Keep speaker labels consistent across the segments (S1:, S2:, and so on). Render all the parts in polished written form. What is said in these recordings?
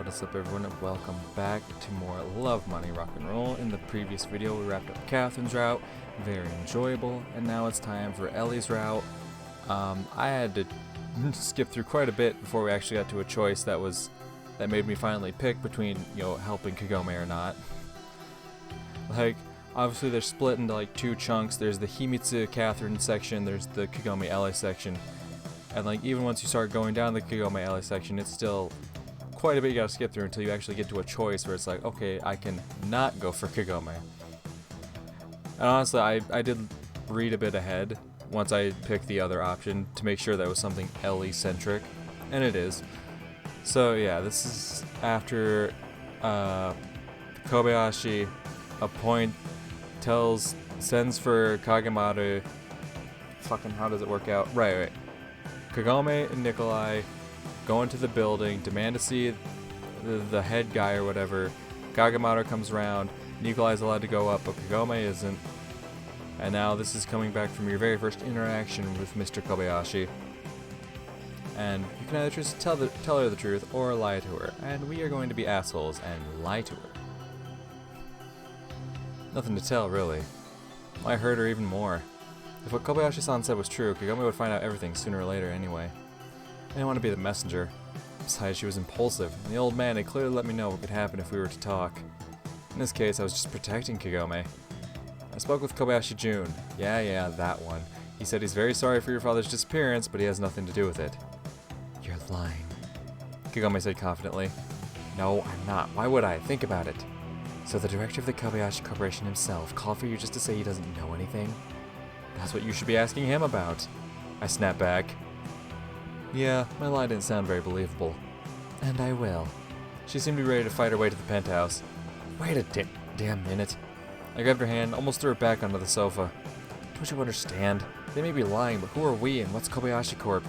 S1: What is up, everyone, and welcome back to more Love, Money, Rock and Roll. In the previous video, we wrapped up Catherine's route, very enjoyable, and now it's time for Ellie's route. I had to skip through quite a bit before we actually got to a choice that made me finally pick between, helping Kagome or not. Like, obviously they're split into like two chunks. There's the Himitsu Catherine section, there's the Kagome Ellie section. And like even once you start going down the Kagome Ellie section, it's still quite a bit you gotta skip through until you actually get to a choice where it's like, okay, I can not go for Kagome. And honestly, I did read a bit ahead once I picked the other option to make sure that it was something Ellie-centric, and it is. So yeah, this is after Kobayashi sends for Kagemaru. Fucking, how does it work out? Right. Kagome and Nikolai go into the building, demand to see the head guy or whatever. Kagemaru comes around, Nikolai's allowed to go up, but Kagome isn't. And now this is coming back from your very first interaction with Mr. Kobayashi. And you can either choose to tell her the truth or lie to her. And we are going to be assholes and lie to her. Nothing to tell, really. Might hurt her even more. If what Kobayashi-san said was true, Kagome would find out everything sooner or later anyway. I didn't want to be the messenger. Besides, she was impulsive, and the old man had clearly let me know what could happen if we were to talk. In this case, I was just protecting Kagome. I spoke with Kobayashi Jun. Yeah, that one. He said he's very sorry for your father's disappearance, but he has nothing to do with it. You're lying, Kagome said confidently. No, I'm not. Why would I? Think about it. So the director of the Kobayashi Corporation himself called for you just to say he doesn't know anything? That's what you should be asking him about. I snapped back. Yeah, my lie didn't sound very believable. And I will. She seemed to be ready to fight her way to the penthouse. Wait a damn minute. I grabbed her hand, almost threw her back onto the sofa. Don't you understand? They may be lying, but who are we and what's Kobayashi Corp?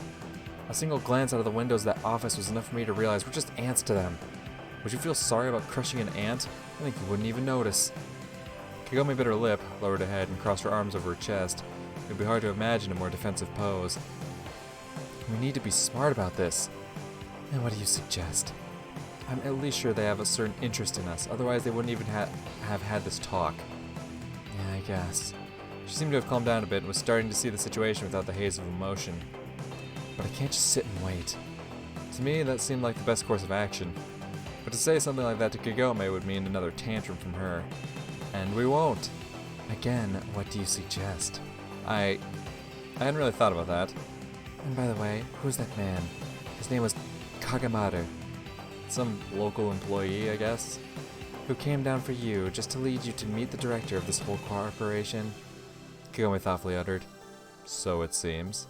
S1: A single glance out of the windows of that office was enough for me to realize we're just ants to them. Would you feel sorry about crushing an ant? I think you wouldn't even notice. Kagome bit her lip, lowered her head, and crossed her arms over her chest. It would be hard to imagine a more defensive pose. We need to be smart about this. And what do you suggest? I'm at least sure they have a certain interest in us, otherwise they wouldn't even have had this talk. Yeah, I guess. She seemed to have calmed down a bit and was starting to see the situation without the haze of emotion. But I can't just sit and wait. To me, that seemed like the best course of action. But to say something like that to Kagome would mean another tantrum from her. And we won't. Again, what do you suggest? I hadn't really thought about that. And by the way, who's that man? His name was Kagemaru. Some local employee, I guess, who came down for you just to lead you to meet the director of this whole corporation. Kagome thoughtfully uttered. So it seems.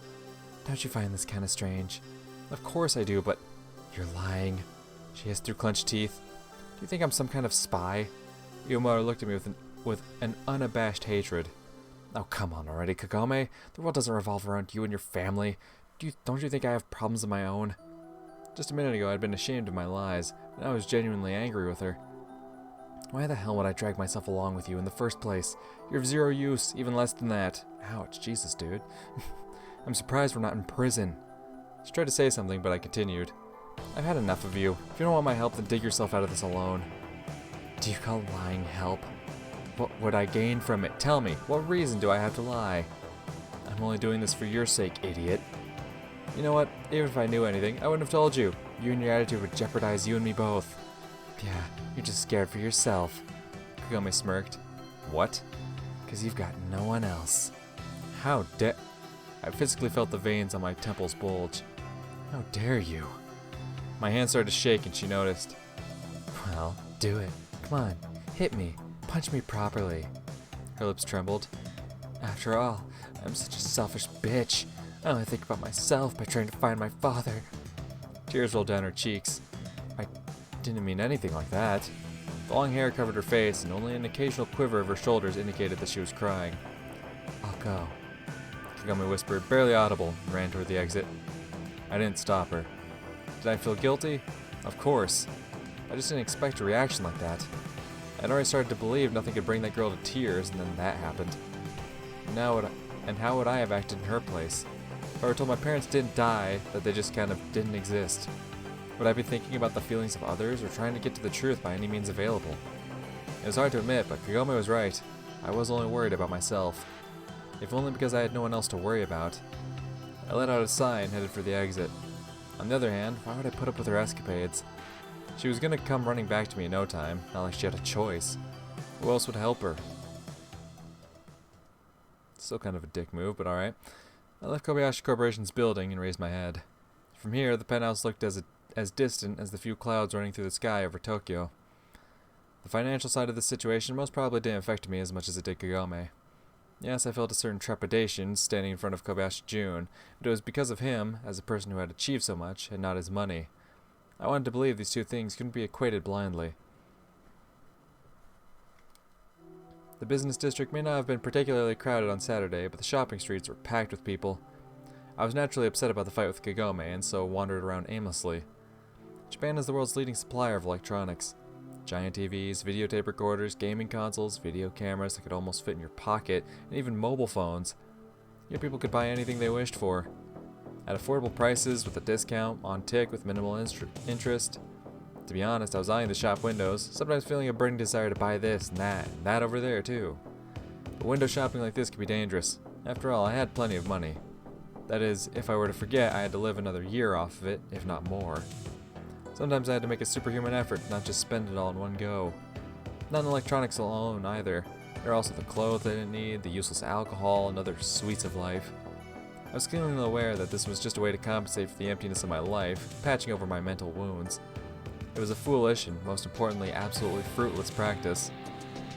S1: Don't you find this kind of strange? Of course I do, but you're lying. She hissed through clenched teeth. Do you think I'm some kind of spy? Yomaru looked at me with an unabashed hatred. Oh, come on already, Kagome. The world doesn't revolve around you and your family. Don't you think I have problems of my own? Just a minute ago, I'd been ashamed of my lies, and I was genuinely angry with her. Why the hell would I drag myself along with you in the first place? You're of zero use, even less than that. Ouch, Jesus, dude. I'm surprised we're not in prison. She tried to say something, but I continued. I've had enough of you. If you don't want my help, then dig yourself out of this alone. Do you call lying help? What would I gain from it? Tell me, what reason do I have to lie? I'm only doing this for your sake, idiot. You know what? Even if I knew anything, I wouldn't have told you. You and your attitude would jeopardize you and me both. Yeah, you're just scared for yourself. Kagome smirked. What? Because you've got no one else. How dare... I physically felt the veins on my temples bulge. How dare you? My hand started to shake and she noticed. Well, do it. Come on, hit me. Punch me properly. Her lips trembled. After all, I'm such a selfish bitch. I only think about myself by trying to find my father. Tears rolled down her cheeks. I didn't mean anything like that. The long hair covered her face, and only an occasional quiver of her shoulders indicated that she was crying. I'll go, Kagome whispered, barely audible, and ran toward the exit. I didn't stop her. Did I feel guilty? Of course. I just didn't expect a reaction like that. I'd already started to believe nothing could bring that girl to tears, and then that happened. And how would I have acted in her place? If I were told my parents didn't die, that they just kind of didn't exist. Would I be thinking about the feelings of others or trying to get to the truth by any means available? It was hard to admit, but Kagome was right. I was only worried about myself. If only because I had no one else to worry about. I let out a sigh and headed for the exit. On the other hand, why would I put up with her escapades? She was gonna come running back to me in no time, not like she had a choice. Who else would help her? Still kind of a dick move, but alright. I left Kobayashi Corporation's building and raised my head. From here, the penthouse looked as distant as the few clouds running through the sky over Tokyo. The financial side of the situation most probably didn't affect me as much as it did Kagome. Yes, I felt a certain trepidation standing in front of Kobayashi Jun, but it was because of him, as a person who had achieved so much, and not his money. I wanted to believe these two things couldn't be equated blindly. The business district may not have been particularly crowded on Saturday, but the shopping streets were packed with people. I was naturally upset about the fight with Kagome, and so wandered around aimlessly. Japan is the world's leading supplier of electronics. Giant TVs, videotape recorders, gaming consoles, video cameras that could almost fit in your pocket, and even mobile phones. Here people could buy anything they wished for. At affordable prices, with a discount, on tick with minimal interest. To be honest, I was eyeing the shop windows, sometimes feeling a burning desire to buy this and that over there too. But window shopping like this could be dangerous. After all, I had plenty of money. That is, if I were to forget, I had to live another year off of it, if not more. Sometimes I had to make a superhuman effort, not just spend it all in one go. Not in electronics alone, either. There are also the clothes I didn't need, the useless alcohol, and other sweets of life. I was keenly aware that this was just a way to compensate for the emptiness of my life, patching over my mental wounds. It was a foolish, and most importantly, absolutely fruitless practice.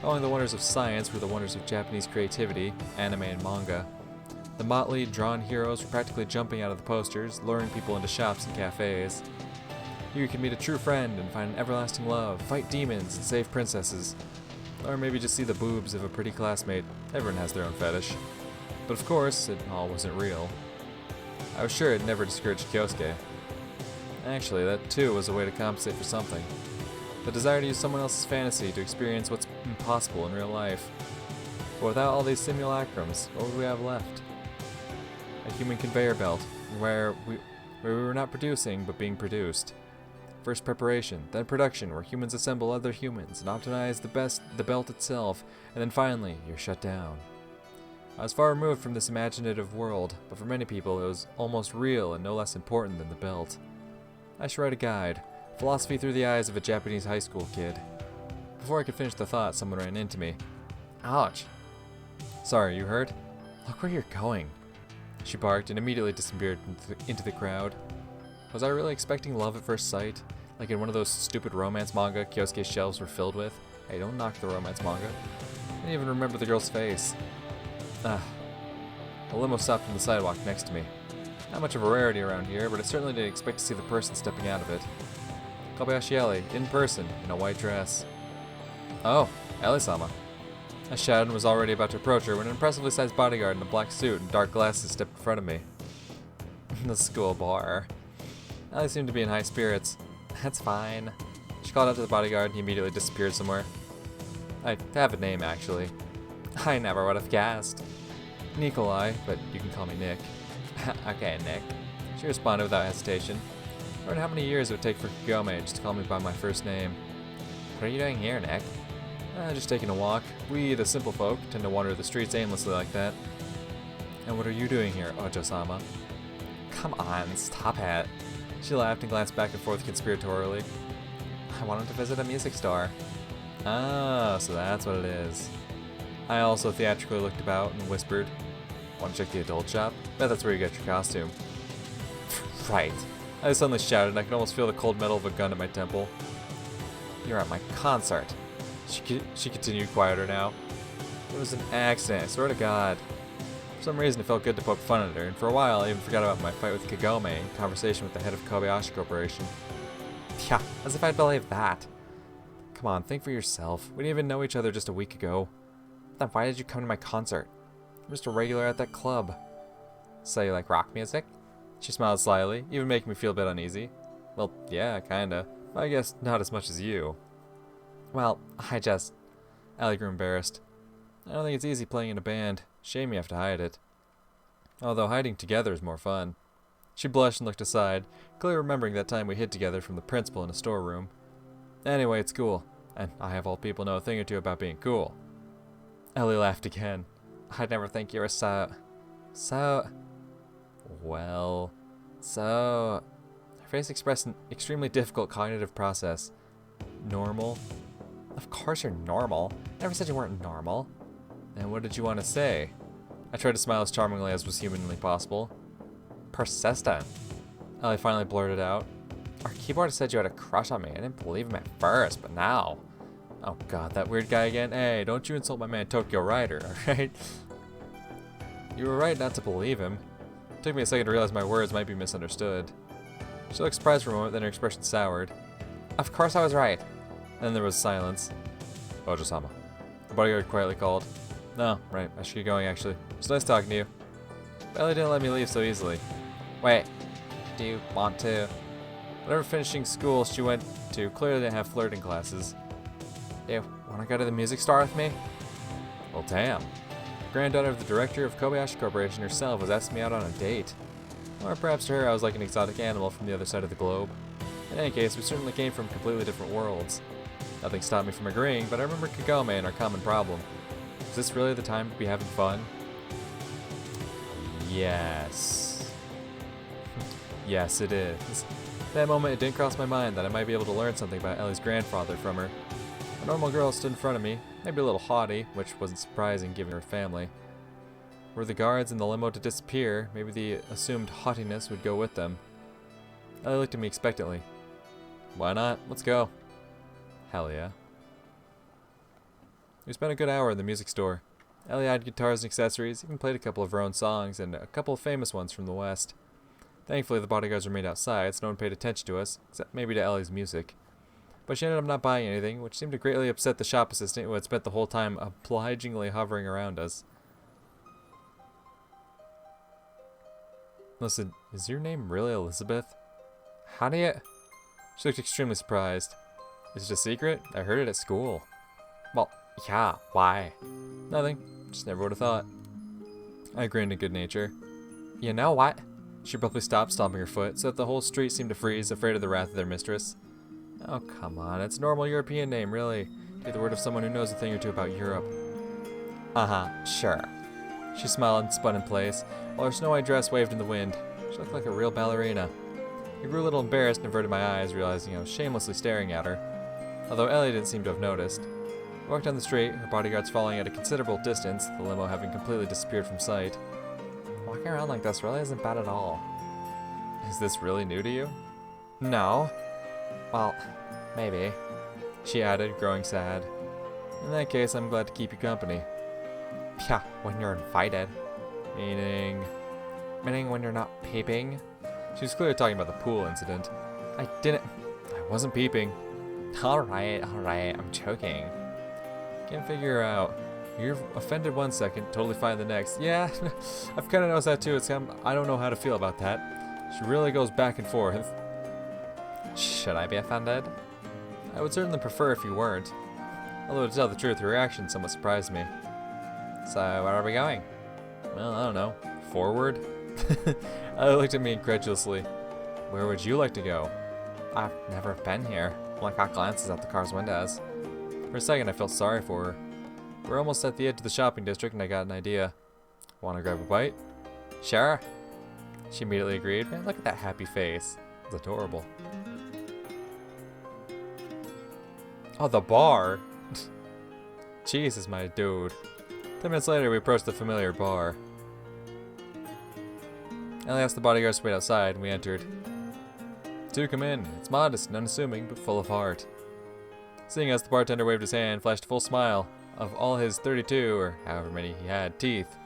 S1: Following the wonders of science were the wonders of Japanese creativity, anime and manga. The motley, drawn heroes were practically jumping out of the posters, luring people into shops and cafes. Here you can meet a true friend and find an everlasting love, fight demons and save princesses. Or maybe just see the boobs of a pretty classmate. Everyone has their own fetish. But of course, it all wasn't real. I was sure it never discouraged Kyosuke. Actually, that too was a way to compensate for something. The desire to use someone else's fantasy to experience what's impossible in real life. But without all these simulacrums, what would we have left? A human conveyor belt, where we were not producing, but being produced. First preparation, then production, where humans assemble other humans and optimize the belt itself, and then finally, you're shut down. I was far removed from this imaginative world, but for many people it was almost real and no less important than the belt. I should write a guide, philosophy through the eyes of a Japanese high school kid. Before I could finish the thought, someone ran into me. Ouch. Sorry, you hurt? Look where you're going. She barked and immediately disappeared into the crowd. Was I really expecting love at first sight? Like in one of those stupid romance manga Kyosuke's shelves were filled with? Hey, don't knock the romance manga. I didn't even remember the girl's face. A limo stopped on the sidewalk next to me. Not much of a rarity around here, but I certainly didn't expect to see the person stepping out of it. Kobayashi Ellie, in person, in a white dress. Oh, Ellie-sama. I shouted and was already about to approach her when an impressively sized bodyguard in a black suit and dark glasses stepped in front of me. The school bar. Ellie seemed to be in high spirits. That's fine. She called out to the bodyguard and he immediately disappeared somewhere. I have a name, actually. I never would have guessed. Nikolai, but you can call me Nick. Okay, Nick. She responded without hesitation. I wondered how many years it would take for Kagome just to call me by my first name. What are you doing here, Nick? Just taking a walk. We, the simple folk, tend to wander the streets aimlessly like that. And what are you doing here, Ojo-sama? Come on, stop it. She laughed and glanced back and forth conspiratorially. I wanted to visit a music store. Ah, so that's what it is. I also theatrically looked about and whispered, Want to check the adult shop? Bet that's where you get your costume. Right. I suddenly shouted and I could almost feel the cold metal of a gun at my temple. You're at my concert. She continued quieter now. It was an accident, I swear to God. For some reason it felt good to poke fun at her, and for a while I even forgot about my fight with Kagome in conversation with the head of Kobayashi Corporation. Yeah, as if I'd believe that. Come on, think for yourself. We didn't even know each other just a week ago. Then why did you come to my concert? I'm just a regular at that club. So you like rock music? She smiled slyly, even making me feel a bit uneasy. Well, yeah, kinda. I guess not as much as you. Well, Ellie grew embarrassed. I don't think it's easy playing in a band. Shame you have to hide it. Although hiding together is more fun. She blushed and looked aside, clearly remembering that time we hid together from the principal in a storeroom. Anyway, it's cool, and I have all people know a thing or two about being cool. Ellie laughed again. I'd never think you were so... Well... Her face expressed an extremely difficult cognitive process. Normal? Of course you're normal. I never said you weren't normal. Then what did you want to say? I tried to smile as charmingly as was humanly possible. Persistent. Ellie finally blurted out. Our keyboardist said you had a crush on me. I didn't believe him at first, but now... Oh god, that weird guy again? Hey, don't you insult my man Tokyo Rider, alright? You were right not to believe him. It took me a second to realize my words might be misunderstood. She looked surprised for a moment, then her expression soured. Of course I was right. And then there was silence. Ojo-sama. The bodyguard quietly called. No, right, I should get going actually. It's nice talking to you. Ellie didn't let me leave so easily. Wait, do you want to? Whatever finishing school she went to clearly didn't have flirting classes. Do you want to go to the music store with me? Well, damn. The granddaughter of the director of Kobayashi Corporation herself was asking me out on a date. Or perhaps to her I was like an exotic animal from the other side of the globe. In any case, we certainly came from completely different worlds. Nothing stopped me from agreeing, but I remember Kagome and our common problem. Is this really the time to be having fun? Yes. Yes, it is. At that moment, it didn't cross my mind that I might be able to learn something about Ellie's grandfather from her. A normal girl stood in front of me, maybe a little haughty, which wasn't surprising given her family. Were the guards in the limo to disappear, maybe the assumed haughtiness would go with them. Ellie looked at me expectantly. Why not? Let's go. Hell yeah. We spent a good hour in the music store. Ellie had guitars and accessories, even played a couple of her own songs, and a couple of famous ones from the West. Thankfully, the bodyguards remained outside, so no one paid attention to us, except maybe to Ellie's music. But she ended up not buying anything, which seemed to greatly upset the shop assistant who had spent the whole time obligingly hovering around us. Listen, is your name really Elizabeth? How do you... She looked extremely surprised. Is it a secret? I heard it at school. Well, yeah, why? Nothing. Just never would have thought. I grinned in good nature. You know what? She abruptly stopped, stomping her foot, so that the whole street seemed to freeze, afraid of the wrath of their mistress. Oh, come on. It's a normal European name, really. Take the word of someone who knows a thing or two about Europe. Uh-huh, sure. She smiled and spun in place, while her snow-white dress waved in the wind. She looked like a real ballerina. I grew a little embarrassed and averted my eyes, realizing I was shamelessly staring at her. Although Ellie didn't seem to have noticed. I walked down the street, her bodyguards following at a considerable distance, the limo having completely disappeared from sight. Walking around like this really isn't bad at all. Is this really new to you? No. Well, maybe. She added, growing sad. In that case, I'm glad to keep you company. Yeah, when you're invited. Meaning when you're not peeping? She was clearly talking about the pool incident. I wasn't peeping. Alright, I'm choking. Can't figure her out. You're offended one second, totally fine the next. Yeah, I've kind of noticed that too. I don't know how to feel about that. She really goes back and forth. Should I be offended? I would certainly prefer if you weren't. Although to tell the truth, your reaction somewhat surprised me. So, where are we going? Well, I don't know. Forward? Ellie looked at me incredulously. Where would you like to go? I've never been here. All I got glances out the car's windows. For a second, I felt sorry for her. We're almost at the edge of the shopping district, and I got an idea. Want to grab a bite? Sure. She immediately agreed. Man, look at that happy face. It's adorable. Oh, the bar? Jesus, my dude. 10 minutes later, we approached the familiar bar. Ellie asked the bodyguards to wait outside, and we entered. Do come in. It's modest and unassuming, but full of heart. Seeing us, the bartender waved his hand, flashed a full smile of all his 32, or however many he had, teeth.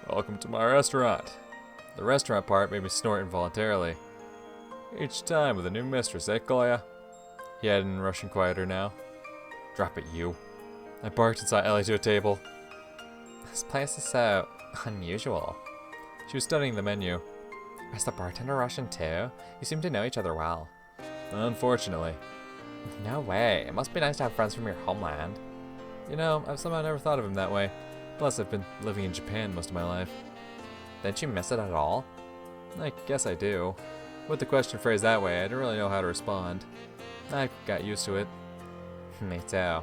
S1: Welcome to my restaurant. The restaurant part made me snort involuntarily. Each time with a new mistress, eh, Goya? He added in Russian quieter now. Drop it, you. I barked and saw Ellie to a table. This place is so unusual. She was studying the menu. Is the bartender Russian too? You seem to know each other well. Unfortunately. No way. It must be nice to have friends from your homeland. You know, I've somehow never thought of him that way. Plus, I've been living in Japan most of my life. Didn't you miss it at all? I guess I do. With the question phrased that way, I didn't really know how to respond. I got used to it. Me too.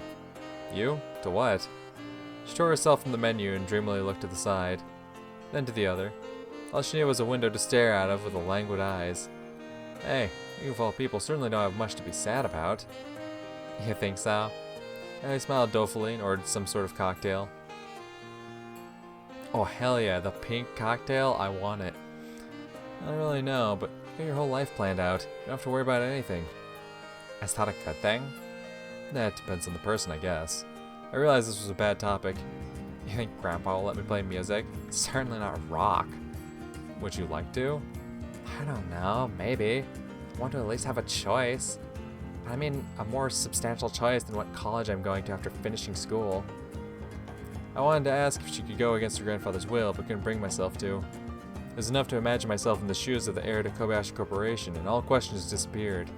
S1: You? To what? She tore herself from the menu and dreamily looked to the side, then to the other. All she knew was a window to stare out of with languid eyes. Hey, you of all people certainly don't have much to be sad about. You think so? Ellie smiled dolefully and ordered some sort of cocktail. Oh hell yeah, the pink cocktail? I want it. I don't really know, but you got your whole life planned out. You don't have to worry about anything. Is that a good thing? That depends on the person, I guess. I realized this was a bad topic. You think Grandpa will let me play music? Certainly not rock. Would you like to? I don't know, maybe. I want to at least have a choice. I mean, a more substantial choice than what college I'm going to after finishing school. I wanted to ask if she could go against her grandfather's will, but couldn't bring myself to. It was enough to imagine myself in the shoes of the heir to Kobayashi Corporation, and all questions disappeared.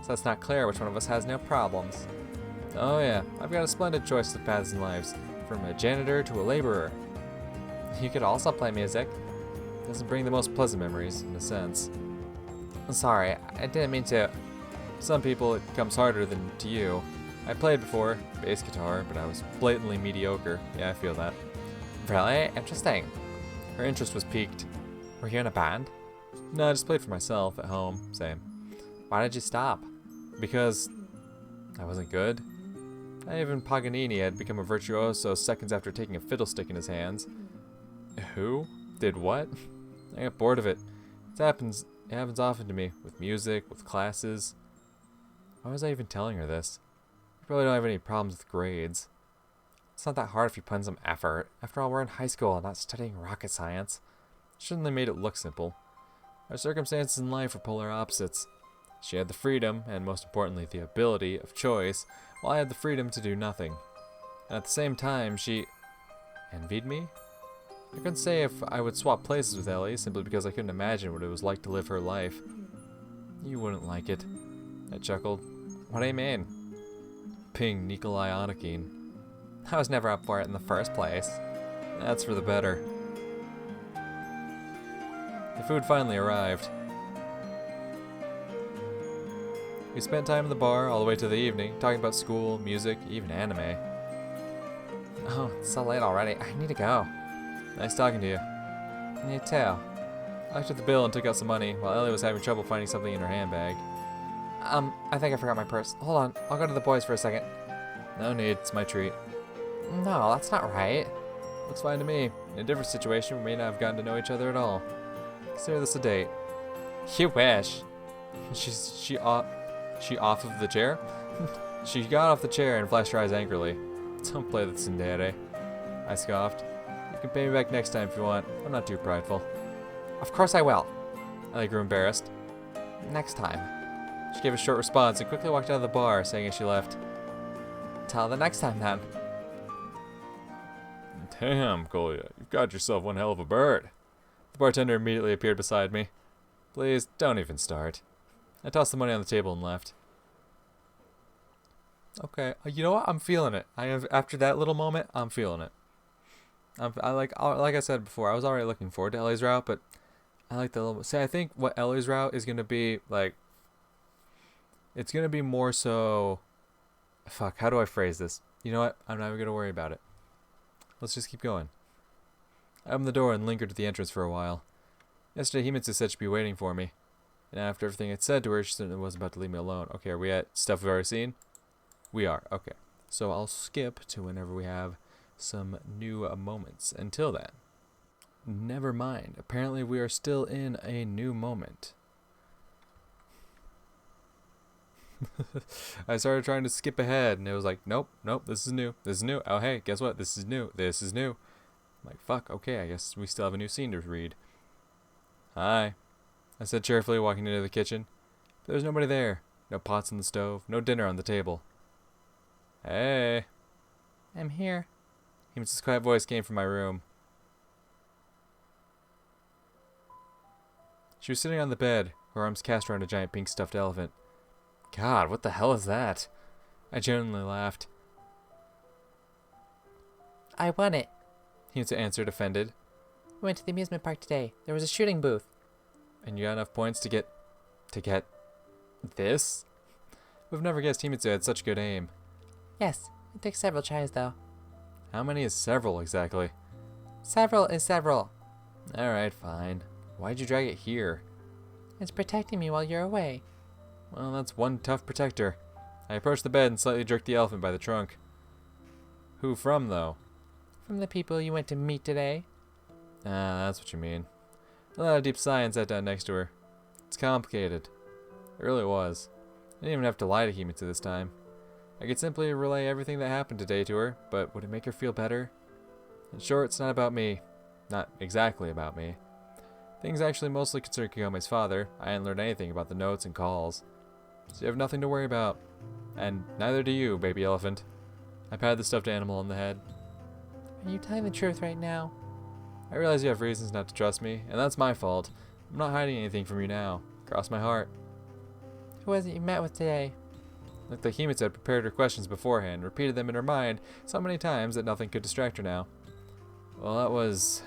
S1: So it's not clear which one of us has no problems. Oh yeah, I've got a splendid choice of paths and lives, from a janitor to a laborer. You could also play music. It doesn't bring the most pleasant memories, in a sense. I'm sorry, I didn't mean to. Some people it comes harder than to you. I played before, bass guitar, but I was blatantly mediocre. Yeah, I feel that. Really? Interesting. Her interest was piqued. Were you in a band? No, I just played for myself at home. Same. Why did you stop? Because I wasn't good. Even Paganini had become a virtuoso seconds after taking a fiddlestick in his hands. Who? Did what? I got bored of it. It happens often to me, with music, with classes. Why was I even telling her this? I probably don't have any problems with grades. It's not that hard if you put in some effort. After all, we're in high school and not studying rocket science. Shouldn't have made it look simple. Our circumstances in life were polar opposites. She had the freedom, and most importantly the ability, of choice, while I had the freedom to do nothing. And at the same time, she envied me? I couldn't say if I would swap places with Ellie, simply because I couldn't imagine what it was like to live her life. You wouldn't like it. I chuckled. What do you mean? Ping Nikolai Anakin. I was never up for it in the first place. That's for the better. The food finally arrived. We spent time in the bar all the way to the evening, talking about school, music, even anime. Oh, it's so late already. I need to go. Nice talking to you. You too. I looked at the bill and took out some money, while Ellie was having trouble finding something in her handbag. I think I forgot my purse. Hold on, I'll go to the boys for a second. No need, it's my treat. No, that's not right. Looks fine to me. In a different situation, we may not have gotten to know each other at all. Consider this a date. You wish. She off of the chair? She got off the chair and flashed her eyes angrily. Don't play the tsundere. I scoffed. You can pay me back next time if you want. I'm not too prideful. Of course I will. Ellie grew embarrassed. Next time. She gave a short response and quickly walked out of the bar, saying as she left, "Till the next time, then." Damn, Kolya, you've got yourself one hell of a bird. The bartender immediately appeared beside me. Please, don't even start. I tossed the money on the table and left. Okay, you know what? I'm feeling it. After that little moment, I'm feeling it. Like I said before, I was already looking forward to Ellie's route, but I like the little. See, I think what Ellie's route is gonna be like. It's gonna be more so. Fuck. How do I phrase this? You know what? I'm not even gonna worry about it. Let's just keep going. I opened the door and lingered at the entrance for a while. Yesterday, Himitsu said she'd be waiting for me. And after everything I'd said to her, she certainly wasn't about to leave me alone. Okay, are we at stuff we've already seen? We are. Okay. So I'll skip to whenever we have some new moments. Until then. Never mind. Apparently we are still in a new moment. I started trying to skip ahead, and it was like, nope, this is new. Oh, hey, guess what? This is new. I'm like, fuck, okay, I guess we still have a new scene to read. Hi, I said cheerfully, walking into the kitchen. But there was nobody there. No pots on the stove, no dinner on the table. Hey. I'm here. Himitsu's quiet voice came from my room. She was sitting on the bed, her arms cast around a giant pink stuffed elephant. God, what the hell is that? I genuinely laughed. I won it, Himitsu answered, offended. We went to the amusement park today. There was a shooting booth. And you got enough points to get this? We've never guessed Himitsu had such good aim.
S2: Yes, it takes several tries though.
S1: How many is several exactly?
S2: Several is several.
S1: Alright, fine. Why'd you drag it here?
S2: It's protecting me while you're away.
S1: Well, that's one tough protector. I approached the bed and slightly jerked the elephant by the trunk. Who from, though?
S2: From the people you went to meet today.
S1: Ah, that's what you mean. I let out a deep sigh and sat down next to her. It's complicated. It really was. I didn't even have to lie to Himitsu this time. I could simply relay everything that happened today to her, but would it make her feel better? In short, it's not about me. Not exactly about me. Things actually mostly concern Kagome's father. I hadn't learned anything about the notes and calls. So you have nothing to worry about. And neither do you, baby elephant. I patted the stuffed animal on the head.
S2: Are you telling the truth right now?
S1: I realize you have reasons not to trust me, and that's my fault. I'm not hiding anything from you now. Cross my heart.
S2: Who was it you met with today?
S1: Looked like Himitsu had prepared her questions beforehand, repeated them in her mind so many times that nothing could distract her now. Well, that was...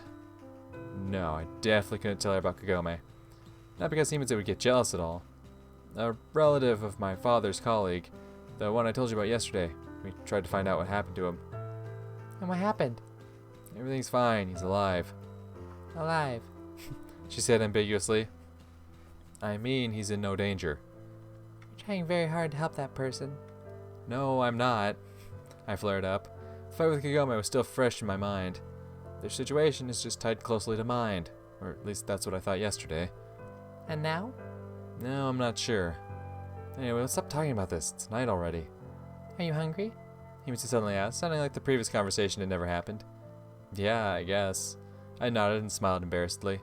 S1: No, I definitely couldn't tell her about Kagome. Not because Himitsu would get jealous at all. A relative of my father's colleague, the one I told you about yesterday. We tried to find out what happened to him.
S2: And what happened?
S1: Everything's fine, he's alive.
S2: Alive.
S1: She said ambiguously. I mean, he's in no danger.
S2: You're trying very hard to help that person.
S1: No, I'm not. I flared up. The fight with Kagome was still fresh in my mind. Their situation is just tied closely to mine. Or at least that's what I thought yesterday.
S2: And now?
S1: No, I'm not sure. Anyway, let's stop talking about this. It's night already.
S2: Are you hungry?
S1: Himitsu suddenly asked, sounding like the previous conversation had never happened. Yeah, I guess. I nodded and smiled embarrassedly.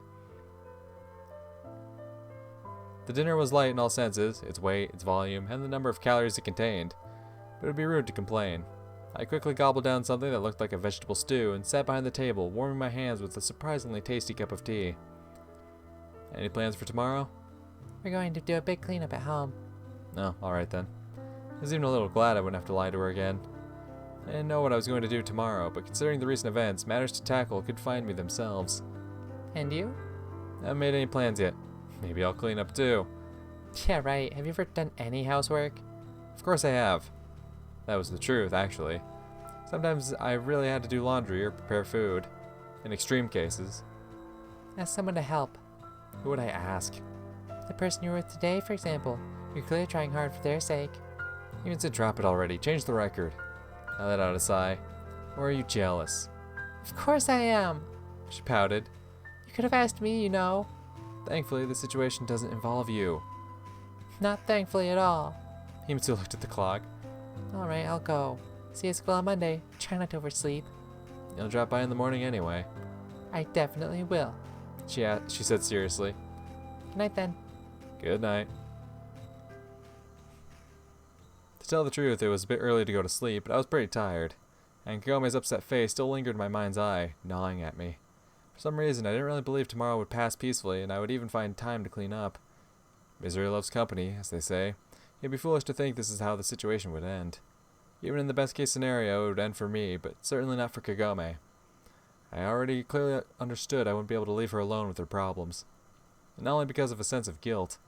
S1: The dinner was light in all senses, its weight, its volume, and the number of calories it contained. But it would be rude to complain. I quickly gobbled down something that looked like a vegetable stew and sat behind the table, warming my hands with a surprisingly tasty cup of tea. Any plans for tomorrow?
S2: We're going to do a big cleanup at home.
S1: Oh, alright then. I was even a little glad I wouldn't have to lie to her again. I didn't know what I was going to do tomorrow, but considering the recent events, matters to tackle could find me themselves.
S2: And you?
S1: I haven't made any plans yet. Maybe I'll clean up too.
S2: Yeah, right. Have you ever done any housework?
S1: Of course I have. That was the truth, actually. Sometimes I really had to do laundry or prepare food. In extreme cases.
S2: Ask someone to help.
S1: Who would I ask?
S2: The person you're with today, for example. You're clearly trying hard for their sake.
S1: Even to drop it already. Change the record. I let out a sigh. Or are you jealous?
S2: Of course I am.
S1: She pouted.
S2: You could have asked me, you know.
S1: Thankfully, the situation doesn't involve you.
S2: Not thankfully at all.
S1: Himitsu looked at the clock.
S2: Alright, I'll go. See you at school on Monday. Try not to oversleep.
S1: You'll drop by in the morning anyway.
S2: I definitely will.
S1: She said seriously.
S2: Good night then.
S1: Good night. To tell the truth, it was a bit early to go to sleep, but I was pretty tired. And Kagome's upset face still lingered in my mind's eye, gnawing at me. For some reason, I didn't really believe tomorrow would pass peacefully, and I would even find time to clean up. Misery loves company, as they say. It'd be foolish to think this is how the situation would end. Even in the best case scenario, it would end for me, but certainly not for Kagome. I already clearly understood I wouldn't be able to leave her alone with her problems. And not only because of a sense of guilt.